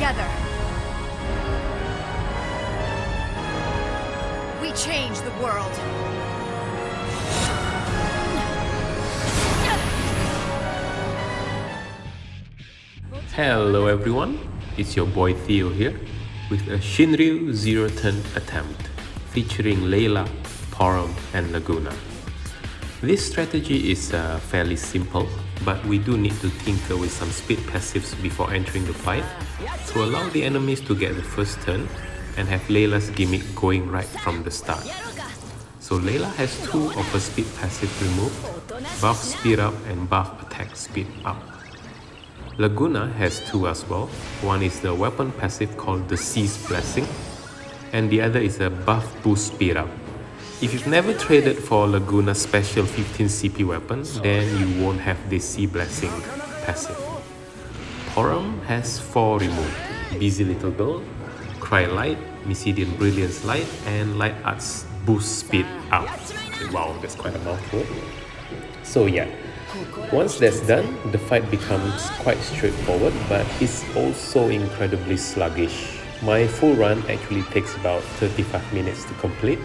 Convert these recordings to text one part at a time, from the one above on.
together. We change the world. Hello everyone, it's your boy Theo here with a Shinryu zero-turn attempt featuring Leila, Porom and Laguna. This strategy is fairly simple, but we do need to tinker with some speed passives before entering the fight to allow the enemies to get the first turn and have Leila's gimmick going right from the start. So Leila has two of her speed passive removed, buff speed up and buff attack speed up. Laguna has two as well. One is the weapon passive called the Seize Blessing, and the other is a buff boost speed up. If you've never traded for Laguna's special 15 CP weapon, then you won't have this Sea Blessing passive. Porom has 4 removed: Busy Little Girl, Cry Lite, Mysidian Brilliance Lite, and Light Arts boost speed up. Wow, that's quite a mouthful. So yeah, once that's done, the fight becomes quite straightforward, but it's also incredibly sluggish. My full run actually takes about 35 minutes to complete,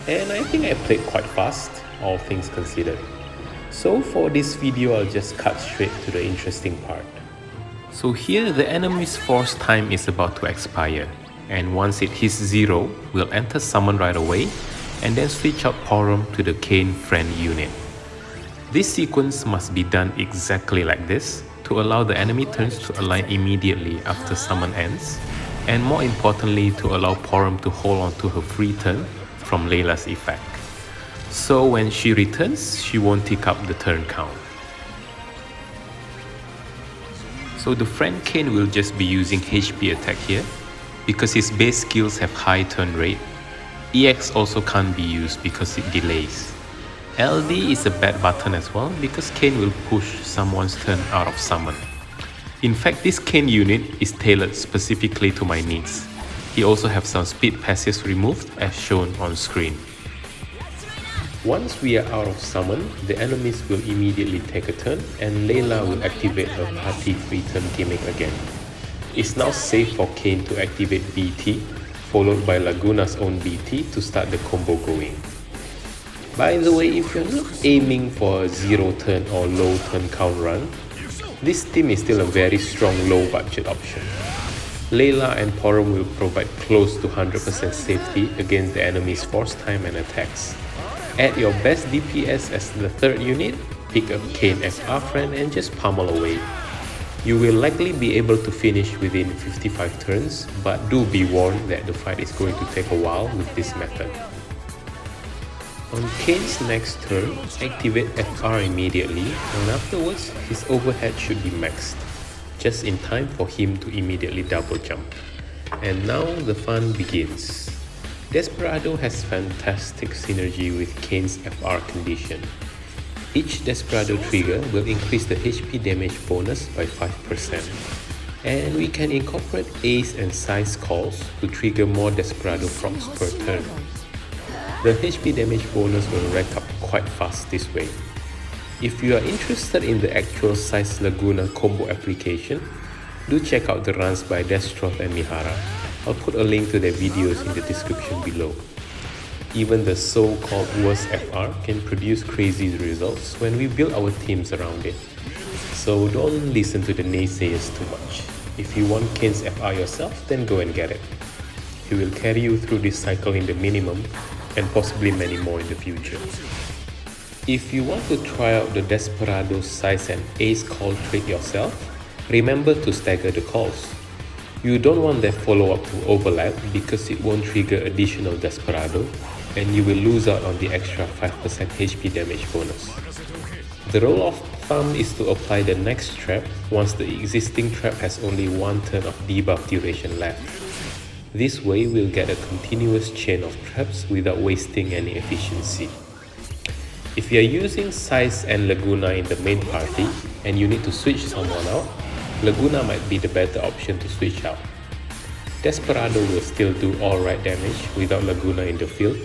and I think I played quite fast, all things considered. So for this video, I'll just cut straight to the interesting part. So here, the enemy's force time is about to expire, and once it hits 0, we'll enter summon right away, and then switch out Porom to the Kain friend unit. This sequence must be done exactly like this to allow the enemy turns to align immediately after summon ends, and more importantly to allow Porom to hold on to her free turn from Leila's effect. So when she returns, she won't tick up the turn count. So the friend Kain will just be using HP attack here because his base skills have high turn rate. EX also can't be used because it delays. LD is a bad button as well because Kain will push someone's turn out of summon. In fact, this Kain unit is tailored specifically to my needs. He also has some speed passives removed as shown on screen. Once we are out of summon, the enemies will immediately take a turn and Leila will activate her party free turn gimmick again. It's now safe for Kain to activate BT, followed by Laguna's own BT to start the combo going. By the way, if you're not aiming for a 0 turn or low turn count run, this team is still a very strong low budget option. Leila and Porom will provide close to 100% safety against the enemy's force time and attacks. Add your best DPS as the third unit, pick up Kain FR friend and just pummel away. You will likely be able to finish within 55 turns, but do be warned that the fight is going to take a while with this method. On Kain's next turn, activate FR immediately, and afterwards his overhead should be maxed, just in time for him to immediately double jump. And now the fun begins. Desperado has fantastic synergy with Kain's FR condition. Each Desperado trigger will increase the HP damage bonus by 5%, and we can incorporate Ace and Size calls to trigger more Desperado procs per turn. The HP damage bonus will rack up quite fast this way. If you are interested in the actual Size Laguna combo application, do check out the runs by Destroth and Mihara. I'll put a link to their videos in the description below. Even the so-called worst FR can produce crazy results when we build our teams around it. So don't listen to the naysayers too much. If you want Kain's FR yourself, then go and get it. He will carry you through this cycle in the minimum, and possibly many more in the future. If you want to try out the Desperado Size and Ace call trait yourself, remember to stagger the calls. You don't want their follow-up to overlap because it won't trigger additional Desperado, and you will lose out on the extra 5% HP damage bonus. The rule of thumb is to apply the next trap once the existing trap has only one turn of debuff duration left. This way, we'll get a continuous chain of traps without wasting any efficiency. If you are using Size and Laguna in the main party and you need to switch someone out, Laguna might be the better option to switch out. Desperado will still do alright damage without Laguna in the field,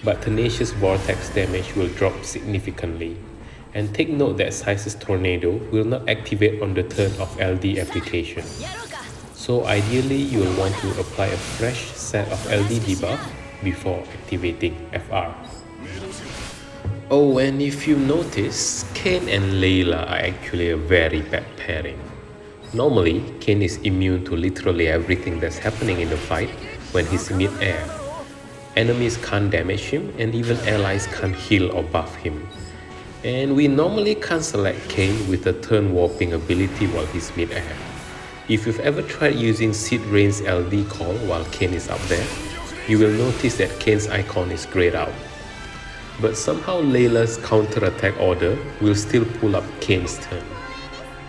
but Tenacious Vortex damage will drop significantly. And take note that Size's Tornado will not activate on the turn of LD application. So ideally, you will want to apply a fresh set of LD debuff before activating FR. Oh, and if you notice, Kain and Leila are actually a very bad pairing. Normally, Kain is immune to literally everything that's happening in the fight when he's mid-air. Enemies can't damage him, and even allies can't heal or buff him. And we normally can't select Kain with a turn warping ability while he's mid-air. If you've ever tried using Sid Rain's LD call while Kain is up there, you will notice that Kain's icon is grayed out. But somehow Leila's Counterattack Order will still pull up Kain's turn.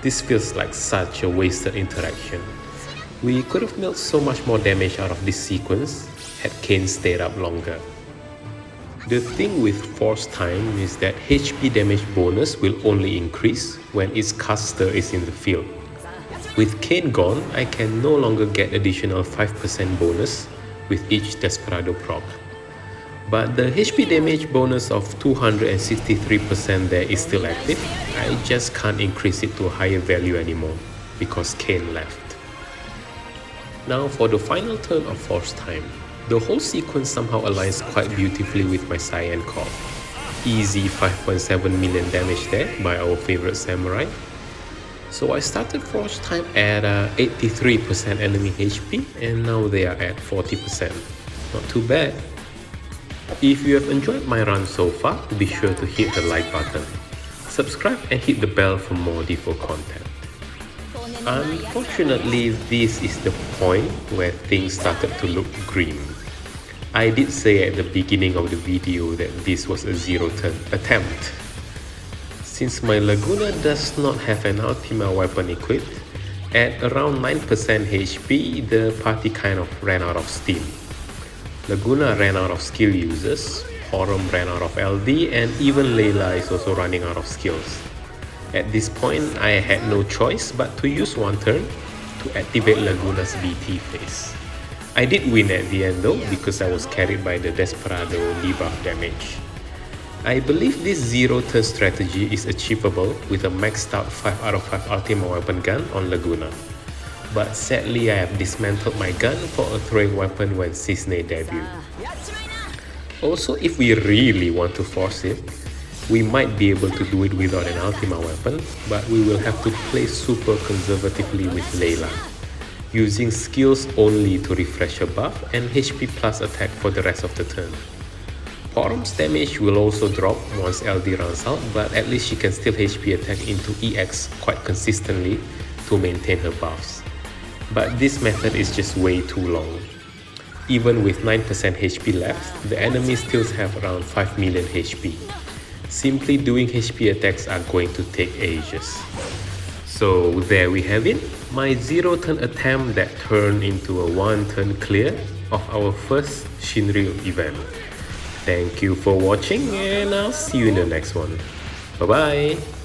This feels like such a wasted interaction. We could have milked so much more damage out of this sequence had Kain stayed up longer. The thing with Force Time is that HP damage bonus will only increase when its caster is in the field. With Kain gone, I can no longer get additional 5% bonus with each Desperado proc. But the HP damage bonus of 263% there is still active. I just can't increase it to a higher value anymore because Kain left. Now for the final turn of Force Time. The whole sequence somehow aligns quite beautifully with my Cyan Corp. Easy 5.7 million damage there by our favorite samurai. So I started Force Time at 83% enemy HP and now they are at 40%. Not too bad. If you have enjoyed my run so far, be sure to hit the like button, subscribe and hit the bell for more DFFOO content. Unfortunately, this is the point where things started to look grim. I did say at the beginning of the video that this was a zero-turn attempt. Since my Laguna does not have an Ultima weapon equipped, at around 9% HP, the party kind of ran out of steam. Laguna ran out of skill users, Porom ran out of LD, and even Leila is also running out of skills. At this point, I had no choice but to use one turn to activate Laguna's BT phase. I did win at the end though because I was carried by the Desperado debuff damage. I believe this zero-turn strategy is achievable with a maxed out 5 out of 5 Ultima weapon gun on Laguna. But sadly, I have dismantled my gun for a throwing weapon when Cisne debuted. Also, if we really want to force it, we might be able to do it without an Ultima weapon, but we will have to play super conservatively with Leila, using skills only to refresh her buff and HP plus attack for the rest of the turn. Porom's damage will also drop once LD runs out, but at least she can still HP attack into EX quite consistently to maintain her buffs. But this method is just way too long. Even with 9% HP left, the enemies still have around 5 million HP. Simply doing HP attacks are going to take ages. So there we have it, my zero-turn attempt that turned into a one-turn clear of our first Shinryu event. Thank you for watching and I'll see you in the next one. Bye bye!